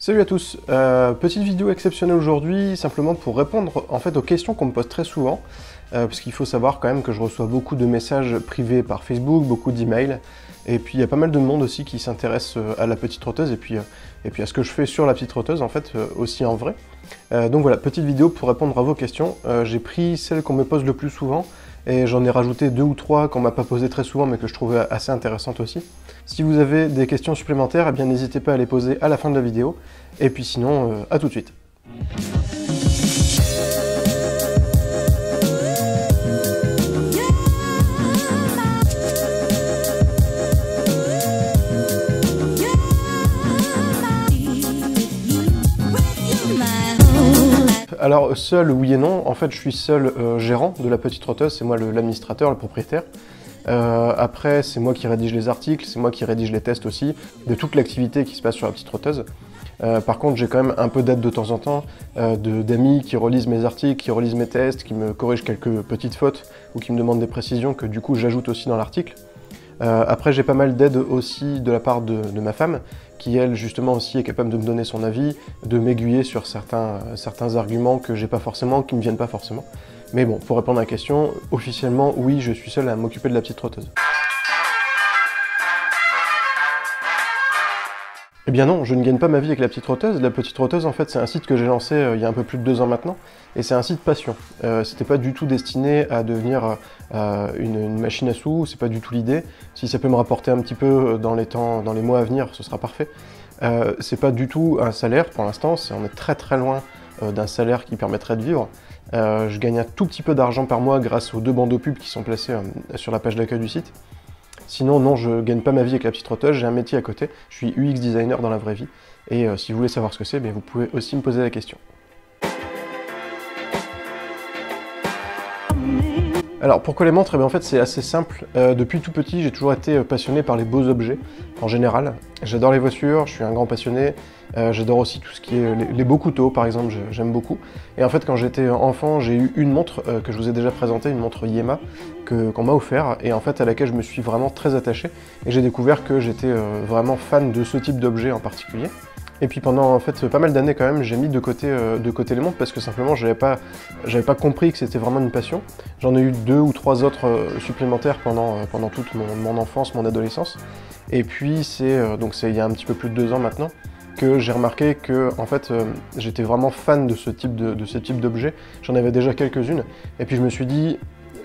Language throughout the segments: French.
Salut à tous, petite vidéo exceptionnelle aujourd'hui, simplement pour répondre en fait aux questions qu'on me pose très souvent, parce qu'il faut savoir quand même que je reçois beaucoup de messages privés par Facebook, beaucoup d'emails, et puis il y a pas mal de monde aussi qui s'intéresse à la petite trotteuse, et puis à ce que je fais sur la petite trotteuse en fait, aussi en vrai. Donc voilà, petite vidéo pour répondre à vos questions. J'ai pris celles qu'on me pose le plus souvent, et j'en ai rajouté 2 ou 3 qu'on m'a pas posé très souvent mais que je trouvais assez intéressantes aussi. Si vous avez des questions supplémentaires, eh bien n'hésitez pas à les poser à la fin de la vidéo. Et puis sinon, à tout de suite. Alors seul, oui et non. En fait, je suis seul gérant de la petite trotteuse, c'est moi l'administrateur, le propriétaire. Après, c'est moi qui rédige les articles, c'est moi qui rédige les tests aussi, de toute l'activité qui se passe sur la petite trotteuse. Par contre, j'ai quand même un peu d'aide de temps en temps, d'amis qui relisent mes articles, qui relisent mes tests, qui me corrigent quelques petites fautes ou qui me demandent des précisions que du coup j'ajoute aussi dans l'article. Après, j'ai pas mal d'aide aussi de la part de ma femme, qui elle justement aussi est capable de me donner son avis, de m'aiguiller sur certains arguments que j'ai pas forcément, qui me viennent pas forcément. Mais bon, pour répondre à la question, officiellement, oui, je suis seul à m'occuper de la petite trotteuse. Eh bien non, je ne gagne pas ma vie avec la petite trotteuse. La petite trotteuse, en fait, c'est un site que j'ai lancé il y a un peu plus de 2 ans maintenant, et c'est un site passion. C'était pas du tout destiné à devenir une machine à sous, c'est pas du tout l'idée. Si ça peut me rapporter un petit peu dans les mois à venir, ce sera parfait. C'est pas du tout un salaire pour l'instant, on est très très loin d'un salaire qui permettrait de vivre. Je gagne un tout petit peu d'argent par mois grâce aux 2 bandeaux pubs qui sont placés sur la page d'accueil du site. Sinon, non, je gagne pas ma vie avec la petite trotteuse, j'ai un métier à côté, je suis UX designer dans la vraie vie, et si vous voulez savoir ce que c'est, vous pouvez aussi me poser la question. Alors pourquoi les montres? En fait c'est assez simple, depuis tout petit j'ai toujours été passionné par les beaux objets, en général. J'adore les voitures, je suis un grand passionné, j'adore aussi tout ce qui est les beaux couteaux par exemple, j'aime beaucoup. Et en fait quand j'étais enfant j'ai eu une montre que je vous ai déjà présentée, une montre Yema, qu'on m'a offert, et en fait à laquelle je me suis vraiment très attaché, et j'ai découvert que j'étais vraiment fan de ce type d'objet en particulier. Et puis pendant en fait pas mal d'années quand même, j'ai mis de côté les montres parce que simplement j'avais pas compris que c'était vraiment une passion. J'en ai eu 2 ou 3 autres supplémentaires pendant toute mon enfance, mon adolescence. Et puis c'est il y a un petit peu plus de 2 ans maintenant que j'ai remarqué que en fait j'étais vraiment fan de ce type d'objets. J'en avais déjà quelques-unes. Et puis je me suis dit,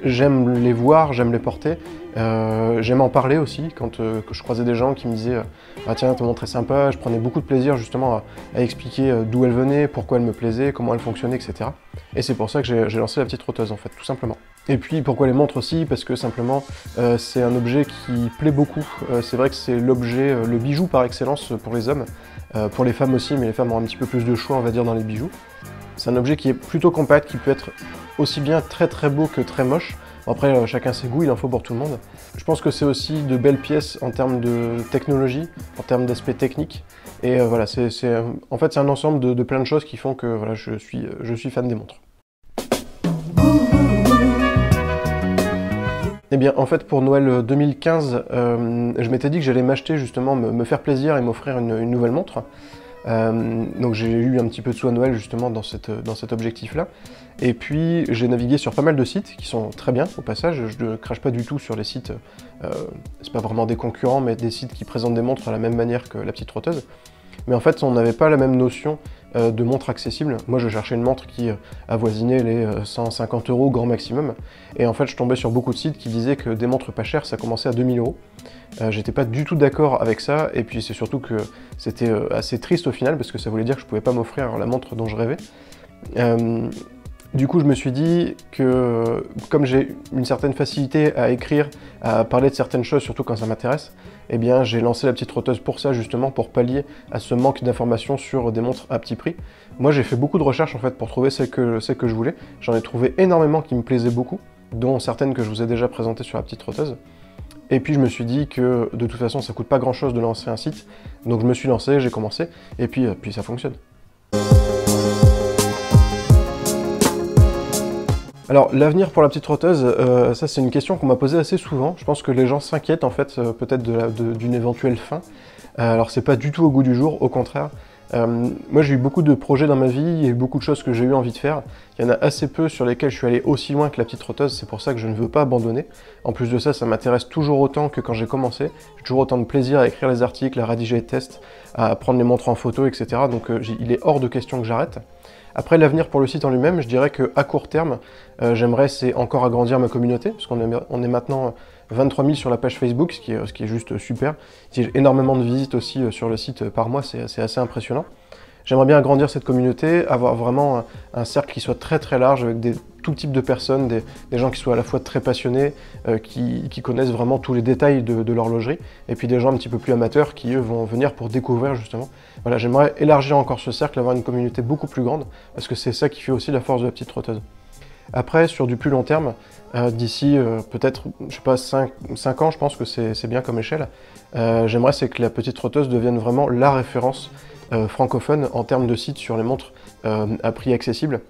j'aime les voir, j'aime les porter, j'aime en parler aussi quand je croisais des gens qui me disaient ah tiens ta montre est sympa, je prenais beaucoup de plaisir justement à expliquer d'où elle venait, pourquoi elle me plaisait, comment elle fonctionnait, etc. Et c'est pour ça que j'ai lancé la petite trotteuse en fait, tout simplement. Et puis pourquoi les montres aussi? Parce que simplement c'est un objet qui plaît beaucoup, c'est vrai que c'est l'objet, le bijou par excellence pour les hommes, pour les femmes aussi, mais les femmes ont un petit peu plus de choix on va dire dans les bijoux. C'est un objet qui est plutôt compact, qui peut être aussi bien très très beau que très moche. Après, chacun ses goûts, il en faut pour tout le monde. Je pense que c'est aussi de belles pièces en termes de technologie, en termes d'aspect technique. Et voilà, en fait c'est un ensemble de plein de choses qui font que voilà, je suis fan des montres. Eh bien, en fait, pour Noël 2015, je m'étais dit que j'allais m'acheter justement, me faire plaisir et m'offrir une nouvelle montre. Donc j'ai eu un petit peu de sous à Noël justement dans cet objectif-là. Et puis j'ai navigué sur pas mal de sites qui sont très bien au passage, je ne crache pas du tout sur les sites, c'est pas vraiment des concurrents, mais des sites qui présentent des montres à la même manière que la petite trotteuse. Mais en fait on n'avait pas la même notion de montre accessible. Moi je cherchais une montre qui avoisinait les 150 € grand maximum. Et en fait je tombais sur beaucoup de sites qui disaient que des montres pas chères ça commençait à 2000 €. J'étais pas du tout d'accord avec ça, et puis c'est surtout que c'était assez triste au final, parce que ça voulait dire que je pouvais pas m'offrir la montre dont je rêvais. Du coup je me suis dit que, comme j'ai une certaine facilité à écrire, à parler de certaines choses, surtout quand ça m'intéresse, eh bien j'ai lancé la petite trotteuse pour ça justement, pour pallier à ce manque d'informations sur des montres à petit prix. Moi j'ai fait beaucoup de recherches en fait pour trouver celle que je voulais, j'en ai trouvé énormément qui me plaisaient beaucoup, dont certaines que je vous ai déjà présentées sur la petite trotteuse. Et puis je me suis dit que de toute façon ça coûte pas grand chose de lancer un site, donc je me suis lancé, j'ai commencé, et puis ça fonctionne. Alors l'avenir pour la petite trotteuse, ça c'est une question qu'on m'a posée assez souvent. Je pense que les gens s'inquiètent en fait peut-être d'une éventuelle fin. Alors c'est pas du tout au goût du jour, au contraire. Moi j'ai eu beaucoup de projets dans ma vie, il y a eu beaucoup de choses que j'ai eu envie de faire. Il y en a assez peu sur lesquelles je suis allé aussi loin que la petite trotteuse, c'est pour ça que je ne veux pas abandonner. En plus de ça, ça m'intéresse toujours autant que quand j'ai commencé. J'ai toujours autant de plaisir à écrire les articles, à rédiger les tests, à prendre les montres en photo, etc. Donc il est hors de question que j'arrête. Après, l'avenir pour le site en lui-même, je dirais qu'à court terme, j'aimerais c'est encore agrandir ma communauté, parce qu'on est maintenant 23 000 sur la page Facebook, ce qui est juste super. J'ai énormément de visites aussi sur le site par mois, c'est assez impressionnant. J'aimerais bien agrandir cette communauté, avoir vraiment un cercle qui soit très très large, avec tout type de personnes, des gens qui soient à la fois très passionnés, qui connaissent vraiment tous les détails de l'horlogerie, et puis des gens un petit peu plus amateurs qui, eux, vont venir pour découvrir justement. Voilà, j'aimerais élargir encore ce cercle, avoir une communauté beaucoup plus grande, parce que c'est ça qui fait aussi la force de la petite trotteuse. Après, sur du plus long terme, d'ici peut-être, je sais pas, 5 ans, je pense que c'est bien comme échelle, j'aimerais c'est que la petite trotteuse devienne vraiment la référence francophone en termes de sites sur les montres à prix accessible.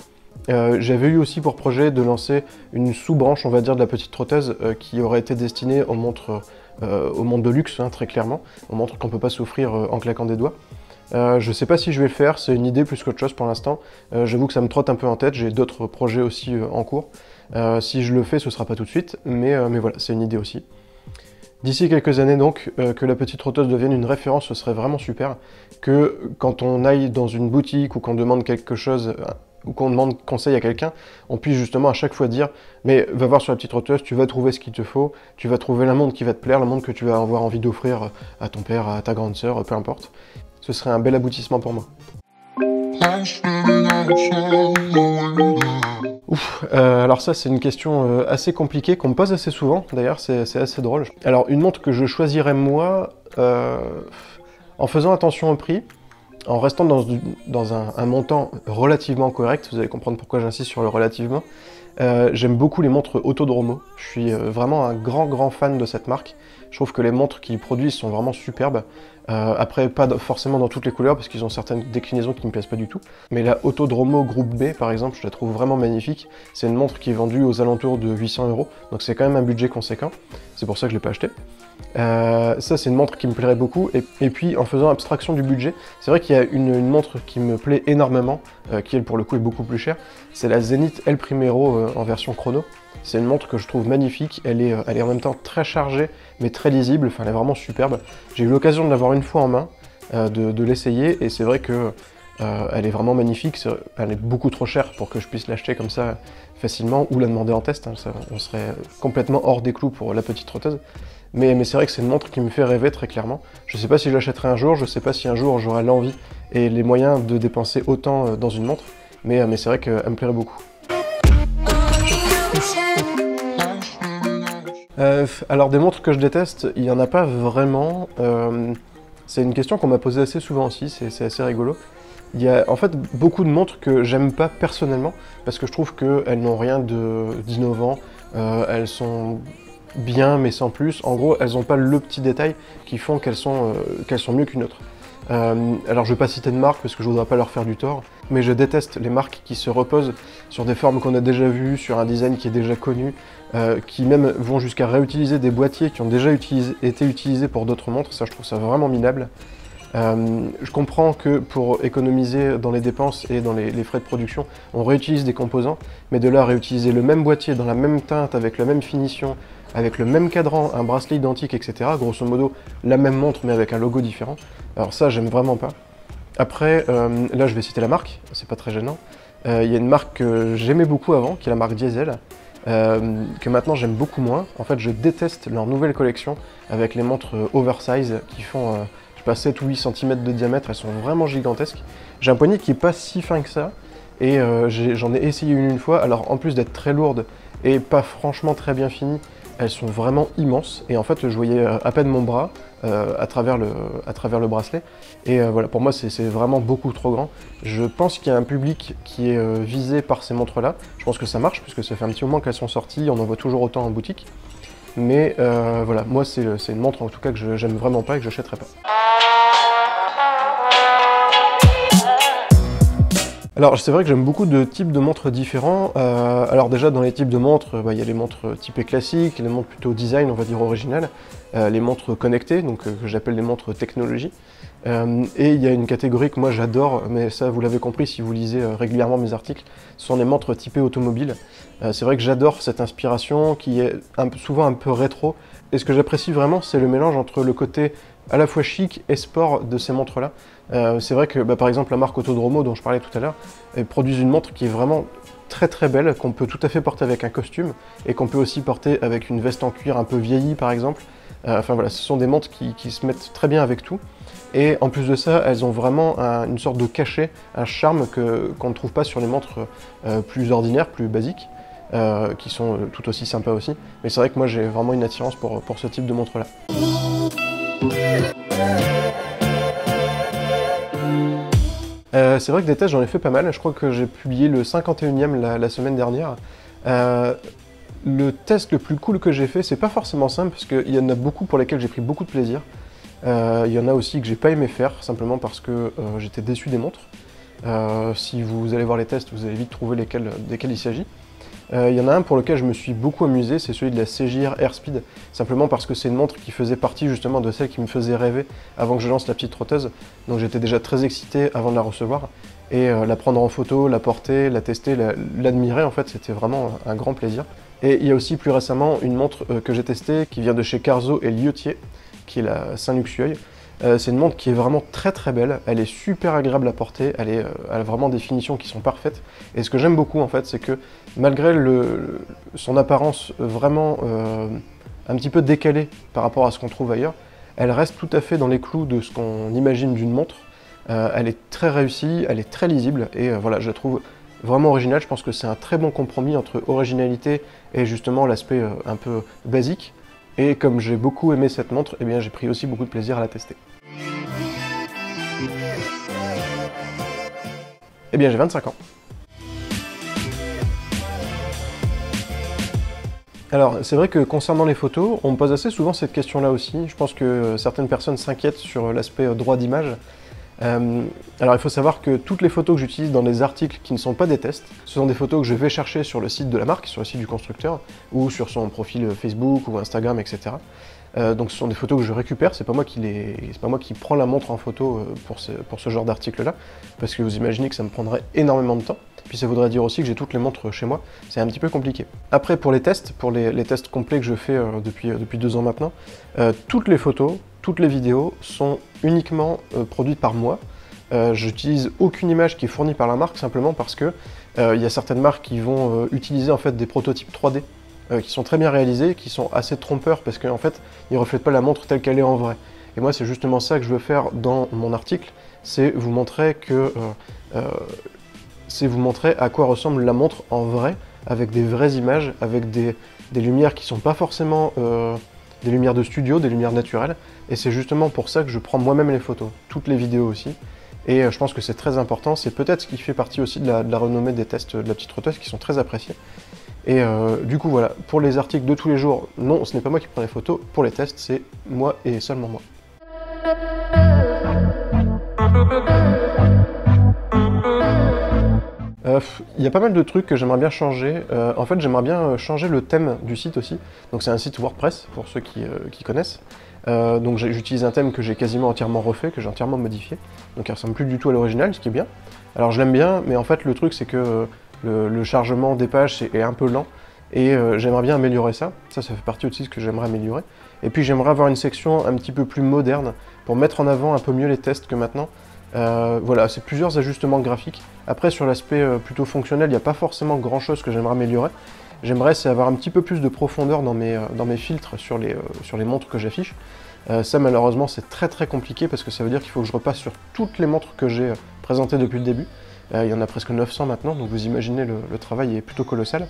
J'avais eu aussi pour projet de lancer une sous-branche, on va dire, de la petite trotteuse qui aurait été destinée aux montres de luxe, hein, très clairement, aux montres qu'on ne peut pas s'offrir en claquant des doigts. Je ne sais pas si je vais le faire, c'est une idée plus qu'autre chose pour l'instant. J'avoue que ça me trotte un peu en tête, j'ai d'autres projets aussi en cours. Si je le fais, ce ne sera pas tout de suite, mais voilà, c'est une idée aussi. D'ici quelques années donc, que la petite trotteuse devienne une référence, ce serait vraiment super. Que quand on aille dans une boutique ou qu'on demande quelque chose, ou qu'on demande conseil à quelqu'un, on puisse justement à chaque fois dire « mais va voir sur la petite trotteuse, tu vas trouver ce qu'il te faut, tu vas trouver la montre qui va te plaire, la montre que tu vas avoir envie d'offrir à ton père, à ta grande sœur, peu importe. » Ce serait un bel aboutissement pour moi. Ouf, alors ça c'est une question assez compliquée qu'on me pose assez souvent, d'ailleurs c'est assez drôle. Alors une montre que je choisirais moi, en faisant attention au prix, en restant dans un montant relativement correct, vous allez comprendre pourquoi j'insiste sur le relativement, j'aime beaucoup les montres Autodromo, je suis vraiment un grand fan de cette marque. Je trouve que les montres qu'ils produisent sont vraiment superbes. Après, pas forcément dans toutes les couleurs, parce qu'ils ont certaines déclinaisons qui ne me plaisent pas du tout. Mais la Autodromo Groupe B, par exemple, je la trouve vraiment magnifique. C'est une montre qui est vendue aux alentours de 800 €, donc c'est quand même un budget conséquent. C'est pour ça que je ne l'ai pas acheté. Ça, c'est une montre qui me plairait beaucoup. Et puis, en faisant abstraction du budget, c'est vrai qu'il y a une montre qui me plaît énormément, qui, elle, pour le coup, est beaucoup plus chère. C'est la Zenith El Primero en version chrono. C'est une montre que je trouve magnifique, elle est en même temps très chargée, mais très lisible, enfin elle est vraiment superbe. J'ai eu l'occasion de l'avoir une fois en main, de l'essayer, et c'est vrai que elle est vraiment magnifique, elle est beaucoup trop chère pour que je puisse l'acheter comme ça facilement, ou la demander en test, hein, on serait complètement hors des clous pour la petite trotteuse. Mais c'est vrai que c'est une montre qui me fait rêver très clairement. Je sais pas si je l'achèterai un jour, je sais pas si un jour j'aurai l'envie et les moyens de dépenser autant dans une montre, mais c'est vrai qu'elle me plairait beaucoup. Alors des montres que je déteste, il n'y en a pas vraiment. C'est une question qu'on m'a posée assez souvent aussi, c'est assez rigolo. Il y a en fait beaucoup de montres que j'aime pas personnellement, parce que je trouve qu'elles n'ont rien d'innovant, elles sont bien mais sans plus. En gros, elles n'ont pas le petit détail qui font qu'elles sont mieux qu'une autre. Alors je ne vais pas citer de marque parce que je ne voudrais pas leur faire du tort, mais je déteste les marques qui se reposent sur des formes qu'on a déjà vues, sur un design qui est déjà connu, qui même vont jusqu'à réutiliser des boîtiers qui ont déjà été utilisés pour d'autres montres. Ça, je trouve ça vraiment minable. Je comprends que pour économiser dans les dépenses et dans les frais de production, on réutilise des composants, mais de là à réutiliser le même boîtier dans la même teinte, avec la même finition, avec le même cadran, un bracelet identique, etc. Grosso modo, la même montre mais avec un logo différent. Alors ça, j'aime vraiment pas. Après, là je vais citer la marque, c'est pas très gênant. Il y a une marque que j'aimais beaucoup avant, qui est la marque Diesel, que maintenant j'aime beaucoup moins. En fait, je déteste leur nouvelle collection avec les montres oversize qui font, je sais pas, 7 ou 8 cm de diamètre, elles sont vraiment gigantesques. J'ai un poignet qui est pas si fin que ça, et j'en ai essayé une fois. Alors en plus d'être très lourde et pas franchement très bien finie, elles sont vraiment immenses, et en fait je voyais à peine mon bras à travers le bracelet, et voilà, pour moi c'est vraiment beaucoup trop grand. Je pense qu'il y a un public qui est visé par ces montres là, je pense que ça marche puisque ça fait un petit moment qu'elles sont sorties, on en voit toujours autant en boutique, mais voilà, moi c'est une montre en tout cas que j'aime vraiment pas et que j'achèterai pas. Alors c'est vrai que j'aime beaucoup de types de montres différents. Alors déjà dans les types de montres, il y a les montres typées classiques, les montres plutôt design, on va dire originales, les montres connectées, donc que j'appelle les montres technologie. Et il y a une catégorie que moi j'adore, mais ça vous l'avez compris si vous lisez régulièrement mes articles, ce sont les montres typées automobiles. C'est vrai que j'adore cette inspiration qui est souvent un peu rétro. Et ce que j'apprécie vraiment, c'est le mélange entre le côté à la fois chic et sport de ces montres-là. C'est vrai que par exemple la marque Autodromo dont je parlais tout à l'heure, produit une montre qui est vraiment très très belle, qu'on peut tout à fait porter avec un costume, et qu'on peut aussi porter avec une veste en cuir un peu vieillie par exemple. Enfin voilà, ce sont des montres qui se mettent très bien avec tout. Et en plus de ça, elles ont vraiment une sorte de cachet, un charme qu'on ne trouve pas sur les montres plus ordinaires, plus basiques, qui sont tout aussi sympas aussi. Mais c'est vrai que moi j'ai vraiment une attirance pour ce type de montre-là. C'est vrai que des tests j'en ai fait pas mal, je crois que j'ai publié le 51e la semaine dernière. Le test le plus cool que j'ai fait, c'est pas forcément simple, parce qu'il y en a beaucoup pour lesquels j'ai pris beaucoup de plaisir. Il y en a aussi que j'ai pas aimé faire, simplement parce que j'étais déçu des montres. Si vous allez voir les tests, vous allez vite trouver desquels il s'agit. Il y en a un pour lequel je me suis beaucoup amusé, c'est celui de la CJR Airspeed, simplement parce que c'est une montre qui faisait partie justement de celle qui me faisait rêver avant que je lance la petite trotteuse. Donc j'étais déjà très excité avant de la recevoir, et la prendre en photo, la porter, la tester, l'admirer, en fait c'était vraiment un grand plaisir. Et il y a aussi plus récemment une montre que j'ai testée, qui vient de chez Carzo et Liotier, qui est la Saint-Luxueil. C'est une montre qui est vraiment très très belle, elle est super agréable à porter, elle a vraiment des finitions qui sont parfaites. Et ce que j'aime beaucoup en fait, c'est que malgré son apparence vraiment un petit peu décalée par rapport à ce qu'on trouve ailleurs, elle reste tout à fait dans les clous de ce qu'on imagine d'une montre. Elle est très réussie, elle est très lisible, et voilà, je la trouve vraiment originale. Je pense que c'est un très bon compromis entre originalité et justement l'aspect un peu basique. Et comme j'ai beaucoup aimé cette montre, eh bien j'ai pris aussi beaucoup de plaisir à la tester. Eh bien j'ai 25 ans. Alors c'est vrai que concernant les photos, on me pose assez souvent cette question-là aussi. Je pense que certaines personnes s'inquiètent sur l'aspect droit d'image. Alors il faut savoir que toutes les photos que j'utilise dans des articles qui ne sont pas des tests, ce sont des photos que je vais chercher sur le site de la marque, sur le site du constructeur, ou sur son profil Facebook ou Instagram, etc. Donc ce sont des photos que je récupère, c'est pas moi qui prends la montre en photo pour ce genre d'article-là, parce que vous imaginez que ça me prendrait énormément de temps. Puis ça voudrait dire aussi que j'ai toutes les montres chez moi, c'est un petit peu compliqué. Après pour les tests, pour les tests complets que je fais depuis 2 ans maintenant, toutes les photos, toutes les vidéos sont uniquement produites par moi. J'utilise aucune image qui est fournie par la marque, simplement parce que il y a certaines marques qui vont utiliser en fait des prototypes 3D qui sont très bien réalisés, qui sont assez trompeurs parce qu'en fait ils reflètent pas la montre telle qu'elle est en vrai. Et moi c'est justement ça que je veux faire dans mon article, c'est vous montrer à quoi ressemble la montre en vrai, avec des vraies images, avec des lumières qui sont pas forcément des lumières de studio, des lumières naturelles, et c'est justement pour ça que je prends moi-même les photos, toutes les vidéos aussi, et je pense que c'est très important, c'est peut-être ce qui fait partie aussi de la renommée des tests de la petite trotteuse qui sont très appréciés. Et du coup voilà, pour les articles de tous les jours, non, ce n'est pas moi qui prends les photos, pour les tests, c'est moi et seulement moi. Il y a pas mal de trucs que j'aimerais bien changer. En fait, j'aimerais bien changer le thème du site aussi. Donc c'est un site WordPress, pour ceux qui connaissent. Donc j'utilise un thème que j'ai quasiment entièrement refait, que j'ai entièrement modifié. Donc il ressemble plus du tout à l'original, ce qui est bien. Alors je l'aime bien, mais en fait le truc c'est que le chargement des pages est un peu lent. Et j'aimerais bien améliorer ça. Ça fait partie aussi de ce que j'aimerais améliorer. Et puis j'aimerais avoir une section un petit peu plus moderne, pour mettre en avant un peu mieux les tests que maintenant. Voilà, c'est plusieurs ajustements graphiques. Après, sur l'aspect plutôt fonctionnel, il n'y a pas forcément grand chose que j'aimerais améliorer. J'aimerais c'est avoir un petit peu plus de profondeur dans mes filtres sur les montres que j'affiche. Ça malheureusement c'est très très compliqué parce que ça veut dire qu'il faut que je repasse sur toutes les montres que j'ai présentées depuis le début. Il y en a presque 900 maintenant, donc vous imaginez le travail est plutôt colossal.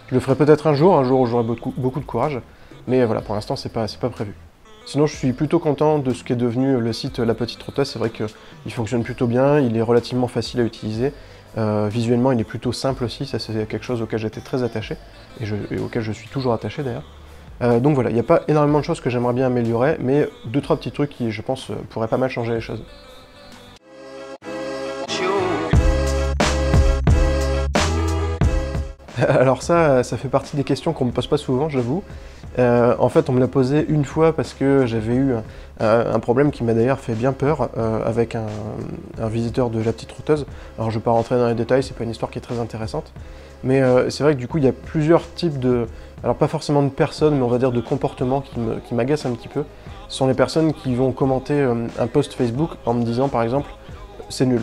Je le ferai peut-être un jour où j'aurai beaucoup de courage, mais voilà, pour l'instant c'est pas prévu. Sinon je suis plutôt content de ce qu'est devenu le site La Petite Trotteuse, c'est vrai qu'il fonctionne plutôt bien, il est relativement facile à utiliser, visuellement il est plutôt simple aussi, ça c'est quelque chose auquel j'étais très attaché, et auquel je suis toujours attaché d'ailleurs. Donc voilà, il n'y a pas énormément de choses que j'aimerais bien améliorer, mais 2-3 petits trucs qui je pense pourraient pas mal changer les choses. Alors ça fait partie des questions qu'on me pose pas souvent, j'avoue. En fait, on me l'a posé une fois parce que j'avais eu un problème qui m'a d'ailleurs fait bien peur avec un visiteur de la petite trotteuse. Alors je ne vais pas rentrer dans les détails, c'est pas une histoire qui est très intéressante. Mais c'est vrai que du coup, il y a plusieurs types de... Alors pas forcément de personnes, mais on va dire de comportements qui m'agacent un petit peu. Ce sont les personnes qui vont commenter un post Facebook en me disant par exemple « c'est nul ».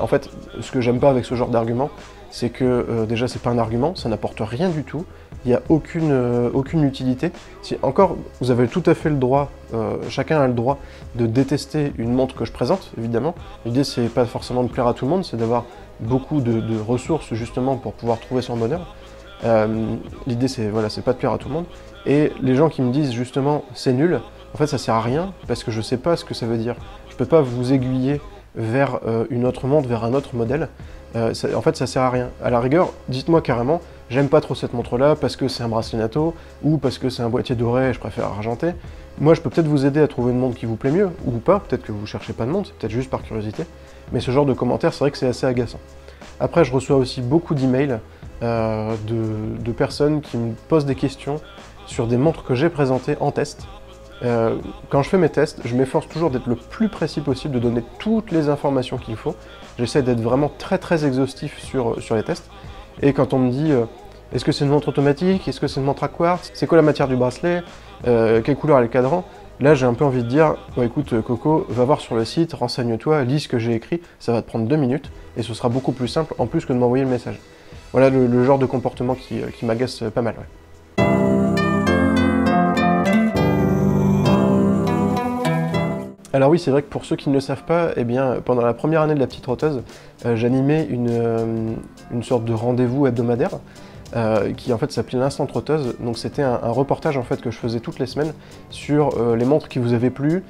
En fait, ce que j'aime pas avec ce genre d'argument, c'est que déjà c'est pas un argument, ça n'apporte rien du tout, il n'y a aucune utilité. Si, encore, vous avez tout à fait le droit, chacun a le droit de détester une montre que je présente, évidemment. L'idée c'est pas forcément de plaire à tout le monde, c'est d'avoir beaucoup de ressources justement pour pouvoir trouver son bonheur. L'idée c'est voilà, c'est pas de plaire à tout le monde. Et les gens qui me disent justement c'est nul, en fait ça sert à rien parce que je sais pas ce que ça veut dire. Je peux pas vous aiguiller vers une autre montre, vers un autre modèle. En fait ça sert à rien. À la rigueur, dites-moi carrément, j'aime pas trop cette montre-là parce que c'est un bracelet NATO, ou parce que c'est un boîtier doré et je préfère argenté. Moi je peux peut-être vous aider à trouver une montre qui vous plaît mieux, ou pas, peut-être que vous cherchez pas de montre, c'est peut-être juste par curiosité. Mais ce genre de commentaires, c'est vrai que c'est assez agaçant. Après je reçois aussi beaucoup d'emails de personnes qui me posent des questions sur des montres que j'ai présentées en test. Quand je fais mes tests, je m'efforce toujours d'être le plus précis possible, de donner toutes les informations qu'il faut. J'essaie d'être vraiment très exhaustif sur les tests. Et quand on me dit est-ce que c'est une montre automatique, est-ce que c'est une montre à quartz, c'est quoi la matière du bracelet, quelle couleur est le cadran, là j'ai un peu envie de dire oh, écoute Coco, va voir sur le site, renseigne-toi, lis ce que j'ai écrit, ça va te prendre 2 minutes et ce sera beaucoup plus simple en plus que de m'envoyer le message. Voilà le genre de comportement qui m'agace pas mal. Ouais. Alors oui, c'est vrai que pour ceux qui ne le savent pas, eh bien, pendant la première année de la petite trotteuse, j'animais une sorte de rendez-vous hebdomadaire qui en fait s'appelait l'Instant Trotteuse. Donc c'était un reportage en fait que je faisais toutes les semaines sur les montres qui vous avaient plu,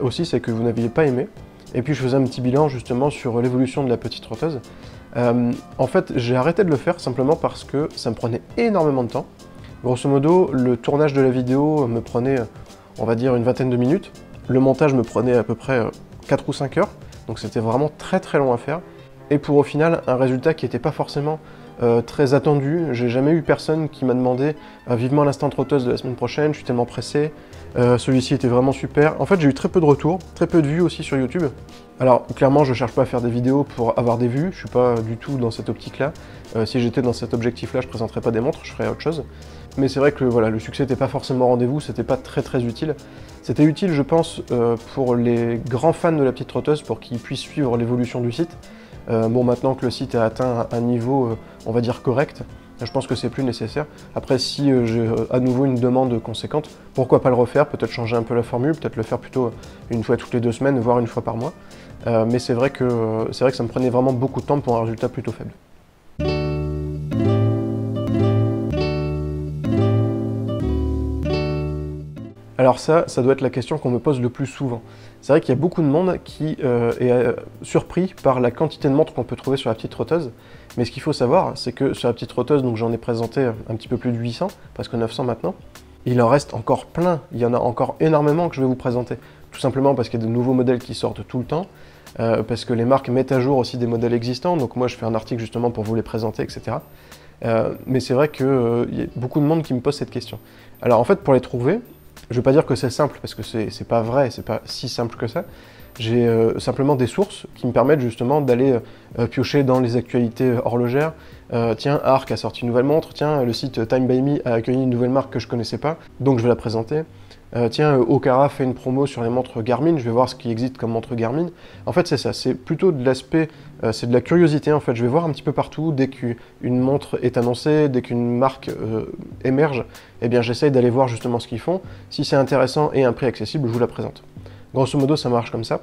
aussi celles que vous n'aviez pas aimées. Et puis je faisais un petit bilan justement sur l'évolution de la petite trotteuse. En fait, j'ai arrêté de le faire simplement parce que ça me prenait énormément de temps. Grosso modo, le tournage de la vidéo me prenait, on va dire, une vingtaine de minutes. Le montage me prenait à peu près 4 ou 5 heures, donc c'était vraiment très long à faire. Et pour au final, un résultat qui n'était pas forcément très attendu. J'ai jamais eu personne qui m'a demandé vivement l'instant trotteuse de la semaine prochaine, je suis tellement pressé, celui-ci était vraiment super. En fait, j'ai eu très peu de retours, très peu de vues aussi sur YouTube. Alors, clairement, je cherche pas à faire des vidéos pour avoir des vues, je suis pas du tout dans cette optique-là. Si j'étais dans cet objectif-là, je présenterais pas des montres, je ferais autre chose. Mais c'est vrai que voilà, le succès n'était pas forcément au rendez-vous, c'était pas très utile. C'était utile, je pense, pour les grands fans de la petite trotteuse, pour qu'ils puissent suivre l'évolution du site. Bon, maintenant que le site a atteint un niveau, on va dire, correct, je pense que c'est plus nécessaire. Après, si j'ai à nouveau une demande conséquente, pourquoi pas le refaire, peut-être changer un peu la formule, peut-être le faire plutôt une fois toutes les 2 semaines, voire une fois par mois. Mais c'est vrai que ça me prenait vraiment beaucoup de temps pour un résultat plutôt faible. Alors ça doit être la question qu'on me pose le plus souvent. C'est vrai qu'il y a beaucoup de monde qui est surpris par la quantité de montres qu'on peut trouver sur la petite trotteuse. Mais ce qu'il faut savoir, c'est que sur la petite trotteuse, donc j'en ai présenté un petit peu plus de 800, presque 900 maintenant. Il en reste encore plein, il y en a encore énormément que je vais vous présenter. Tout simplement parce qu'il y a de nouveaux modèles qui sortent tout le temps, parce que les marques mettent à jour aussi des modèles existants, donc moi je fais un article justement pour vous les présenter, etc. Mais c'est vrai qu'il y a beaucoup de monde qui me pose cette question. Alors en fait, pour les trouver, je ne veux pas dire que c'est simple, parce que c'est pas vrai, c'est pas si simple que ça. J'ai simplement des sources qui me permettent justement d'aller piocher dans les actualités horlogères. Tiens, Arc a sorti une nouvelle montre, tiens, le site Time by Me a accueilli une nouvelle marque que je connaissais pas, donc je vais la présenter. Tiens, Okara fait une promo sur les montres Garmin, je vais voir ce qui existe comme montre Garmin. En fait, c'est ça, c'est plutôt de l'aspect, c'est de la curiosité en fait. Je vais voir un petit peu partout, dès qu'une montre est annoncée, dès qu'une marque émerge, eh bien j'essaye d'aller voir justement ce qu'ils font. Si c'est intéressant et un prix accessible, je vous la présente. Grosso modo, ça marche comme ça.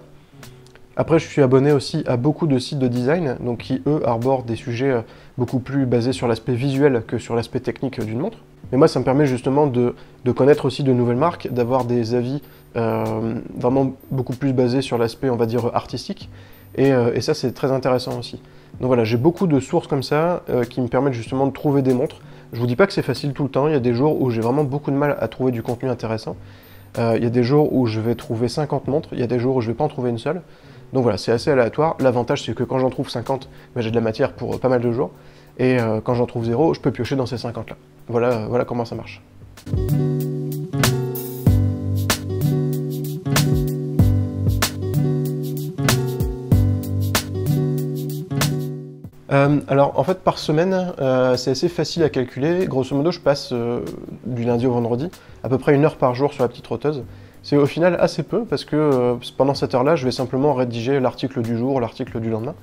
Après, je suis abonné aussi à beaucoup de sites de design, donc qui, eux, arborent des sujets beaucoup plus basés sur l'aspect visuel que sur l'aspect technique d'une montre. Mais moi, ça me permet justement de connaître aussi de nouvelles marques, d'avoir des avis vraiment beaucoup plus basés sur l'aspect, on va dire, artistique. Et ça, c'est très intéressant aussi. Donc voilà, j'ai beaucoup de sources comme ça qui me permettent justement de trouver des montres. Je vous dis pas que c'est facile tout le temps, il y a des jours où j'ai vraiment beaucoup de mal à trouver du contenu intéressant. Il y a des jours où je vais trouver 50 montres, il y a des jours où je vais pas en trouver une seule. Donc voilà, c'est assez aléatoire. L'avantage, c'est que quand j'en trouve 50, ben, j'ai de la matière pour pas mal de jours. et quand j'en trouve 0, je peux piocher dans ces 50 là. Voilà comment ça marche. Alors en fait par semaine, c'est assez facile à calculer. Grosso modo, je passe du lundi au vendredi à peu près 1 heure par jour sur la petite trotteuse. C'est au final assez peu parce que pendant cette heure-là, je vais simplement rédiger l'article du jour, l'article du lendemain.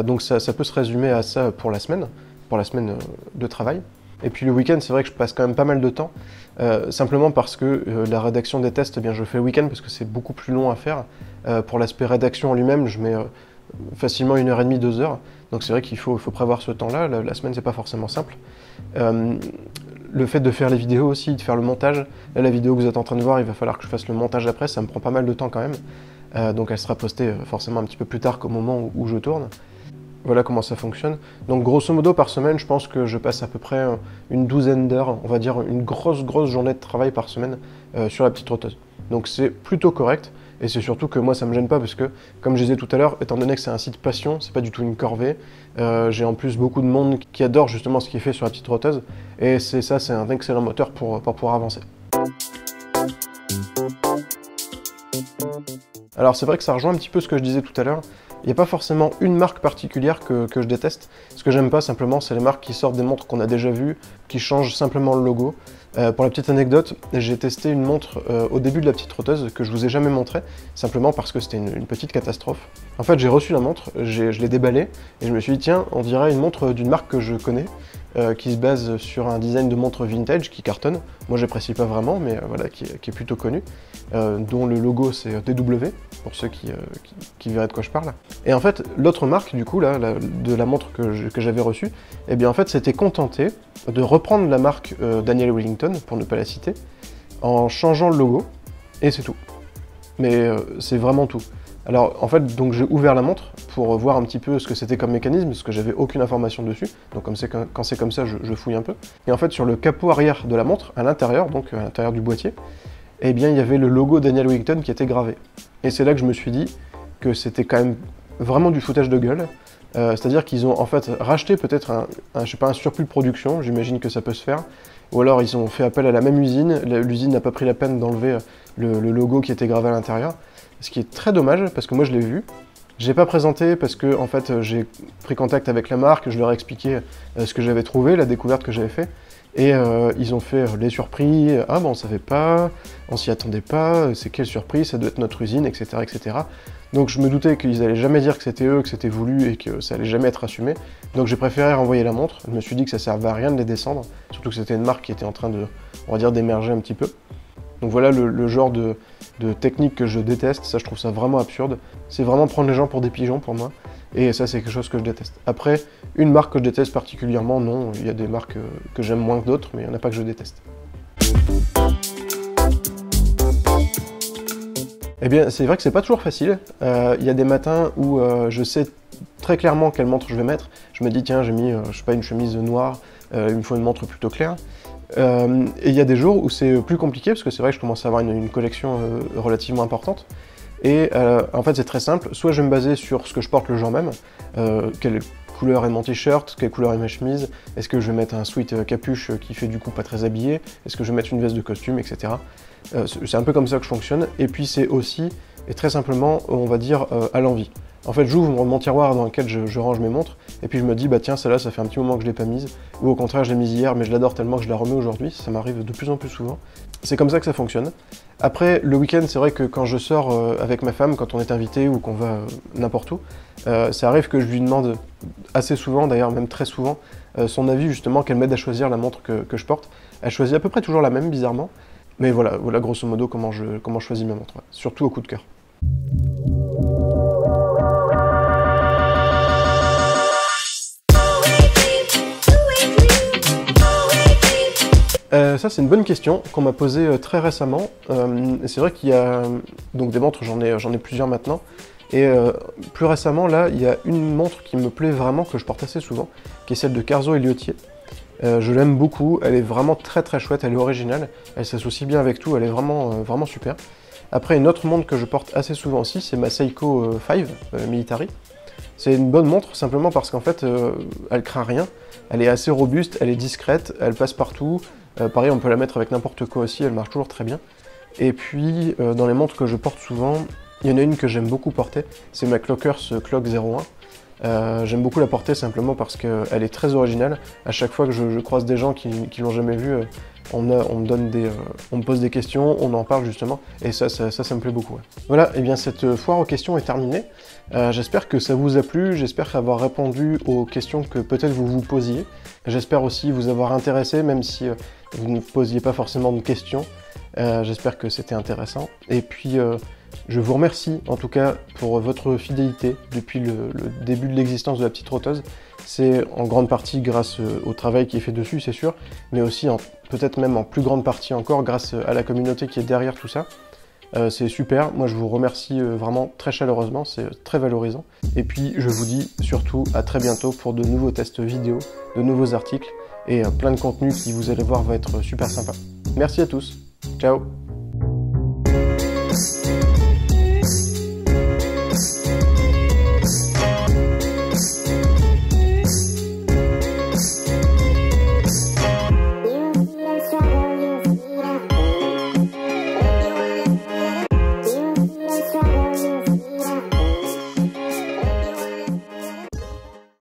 Donc ça peut se résumer à ça pour la semaine de travail. Et puis le week-end, c'est vrai que je passe quand même pas mal de temps, simplement parce que la rédaction des tests, eh bien, je fais le week-end parce que c'est beaucoup plus long à faire. Pour l'aspect rédaction en lui-même, je mets facilement 1h30, 2 heures. Donc c'est vrai qu'il faut prévoir ce temps-là. La semaine, c'est pas forcément simple. Le fait de faire les vidéos aussi, de faire le montage. Là, la vidéo que vous êtes en train de voir, il va falloir que je fasse le montage après. Ça me prend pas mal de temps quand même. Donc elle sera postée forcément un petit peu plus tard qu'au moment où je tourne. Voilà comment ça fonctionne. Donc grosso modo par semaine, je pense que je passe à peu près une douzaine d'heures, on va dire une grosse journée de travail par semaine sur la petite trotteuse. Donc c'est plutôt correct, et c'est surtout que moi ça me gêne pas parce que, comme je disais tout à l'heure, étant donné que c'est un site passion, c'est pas du tout une corvée, j'ai en plus beaucoup de monde qui adore justement ce qui est fait sur la petite trotteuse, et c'est un excellent moteur pour pouvoir avancer. Alors c'est vrai que ça rejoint un petit peu ce que je disais tout à l'heure. Il n'y a pas forcément une marque particulière que je déteste. Ce que j'aime pas simplement, c'est les marques qui sortent des montres qu'on a déjà vues, qui changent simplement le logo. Pour la petite anecdote, j'ai testé une montre au début de la petite trotteuse que je vous ai jamais montrée, simplement parce que c'était une petite catastrophe. En fait, j'ai reçu la montre, je l'ai déballée, et je me suis dit, tiens, on dirait une montre d'une marque que je connais, qui se base sur un design de montre vintage qui cartonne. Moi, j'apprécie pas vraiment, mais voilà, qui est plutôt connu, dont le logo c'est DW, pour ceux qui verraient de quoi je parle. Et en fait, l'autre marque, du coup, là, de la montre que j'avais reçue, eh bien en fait, s'était contentée de reprendre la marque Daniel Wellington, pour ne pas la citer, en changeant le logo, et c'est tout. Mais c'est vraiment tout. Alors en fait, donc j'ai ouvert la montre pour voir un petit peu ce que c'était comme mécanisme, parce que j'avais aucune information dessus, donc quand c'est comme ça, je fouille un peu. Et en fait, sur le capot arrière de la montre, à l'intérieur, donc à l'intérieur du boîtier, eh bien il y avait le logo Daniel Wellington qui était gravé. Et c'est là que je me suis dit que c'était quand même vraiment du foutage de gueule, c'est-à-dire qu'ils ont en fait racheté peut-être je sais pas, un surplus de production, j'imagine que ça peut se faire, ou alors ils ont fait appel à la même usine, l'usine n'a pas pris la peine d'enlever le logo qui était gravé à l'intérieur, ce qui est très dommage parce que moi je l'ai vu. Je l'ai pas présenté parce que en fait j'ai pris contact avec la marque, je leur ai expliqué ce que j'avais trouvé, la découverte que j'avais fait, et ils ont fait les surpris, ah bon on savait pas, on s'y attendait pas, c'est quelle surprise, ça doit être notre usine, etc. etc. Donc je me doutais qu'ils allaient jamais dire que c'était eux, que c'était voulu et que ça allait jamais être assumé. Donc j'ai préféré renvoyer la montre, je me suis dit que ça servait à rien de les descendre, surtout que c'était une marque qui était en train de, on va dire, d'émerger un petit peu. Donc voilà le genre de technique que je déteste, ça je trouve ça vraiment absurde. C'est vraiment prendre les gens pour des pigeons pour moi, et ça c'est quelque chose que je déteste. Après, une marque que je déteste particulièrement, non, il y a des marques que j'aime moins que d'autres, mais il n'y en a pas que je déteste. Eh bien c'est vrai que c'est pas toujours facile, il y a des matins où je sais très clairement quelle montre je vais mettre, je me dis tiens j'ai mis, je sais pas, une chemise noire, il me faut une montre plutôt claire. Et il y a des jours où c'est plus compliqué, parce que c'est vrai que je commence à avoir une collection relativement importante. Et en fait c'est très simple, soit je vais me baser sur ce que je porte le jour même, quelle couleur est mon t-shirt, quelle couleur est ma chemise, est-ce que je vais mettre un sweat capuche qui fait du coup pas très habillé, est-ce que je vais mettre une veste de costume, etc. C'est un peu comme ça que je fonctionne, et puis c'est aussi, et très simplement, on va dire, à l'envie. En fait, j'ouvre mon tiroir dans lequel je range mes montres, et puis je me dis, bah tiens, celle-là, ça fait un petit moment que je l'ai pas mise, ou au contraire, je l'ai mise hier, mais je l'adore tellement que je la remets aujourd'hui, ça m'arrive de plus en plus souvent. C'est comme ça que ça fonctionne. Après, le week-end, c'est vrai que quand je sors avec ma femme, quand on est invité ou qu'on va n'importe où, ça arrive que je lui demande assez souvent, d'ailleurs même très souvent, son avis justement, qu'elle m'aide à choisir la montre que je porte. Elle choisit à peu près toujours la même, bizarrement. Mais voilà grosso modo comment je choisis ma montre, surtout au coup de cœur. Ça c'est une bonne question qu'on m'a posée très récemment. C'est vrai qu'il y a donc des montres, j'en ai plusieurs maintenant. Et plus récemment là, il y a une montre qui me plaît vraiment, que je porte assez souvent, qui est celle de Carzo et Liotier. Je l'aime beaucoup, elle est vraiment très chouette, elle est originale, elle s'associe bien avec tout, elle est vraiment super. Après, une autre montre que je porte assez souvent aussi, c'est ma Seiko 5 Military. C'est une bonne montre simplement parce qu'en fait, elle craint rien. Elle est assez robuste, elle est discrète, elle passe partout. Pareil, on peut la mettre avec n'importe quoi aussi, elle marche toujours très bien. Et puis, dans les montres que je porte souvent, il y en a une que j'aime beaucoup porter, c'est ma Clockers Clock 01. J'aime beaucoup la porter simplement parce qu'elle est très originale. À chaque fois que je croise des gens qui l'ont jamais vue, on me pose des questions, on en parle justement, et ça me plaît beaucoup. Ouais. Voilà, et bien cette foire aux questions est terminée. J'espère que ça vous a plu, j'espère avoir répondu aux questions que peut-être vous vous posiez. J'espère aussi vous avoir intéressé, même si vous ne posiez pas forcément de questions. J'espère que c'était intéressant. Et puis, je vous remercie en tout cas pour votre fidélité depuis le début de l'existence de la petite roteuse. C'est en grande partie grâce au travail qui est fait dessus, c'est sûr, mais aussi peut-être même en plus grande partie encore grâce à la communauté qui est derrière tout ça. C'est super, moi je vous remercie vraiment très chaleureusement, c'est très valorisant. Et puis je vous dis surtout à très bientôt pour de nouveaux tests vidéo, de nouveaux articles et plein de contenu qui, vous allez voir, va être super sympa. Merci à tous, ciao.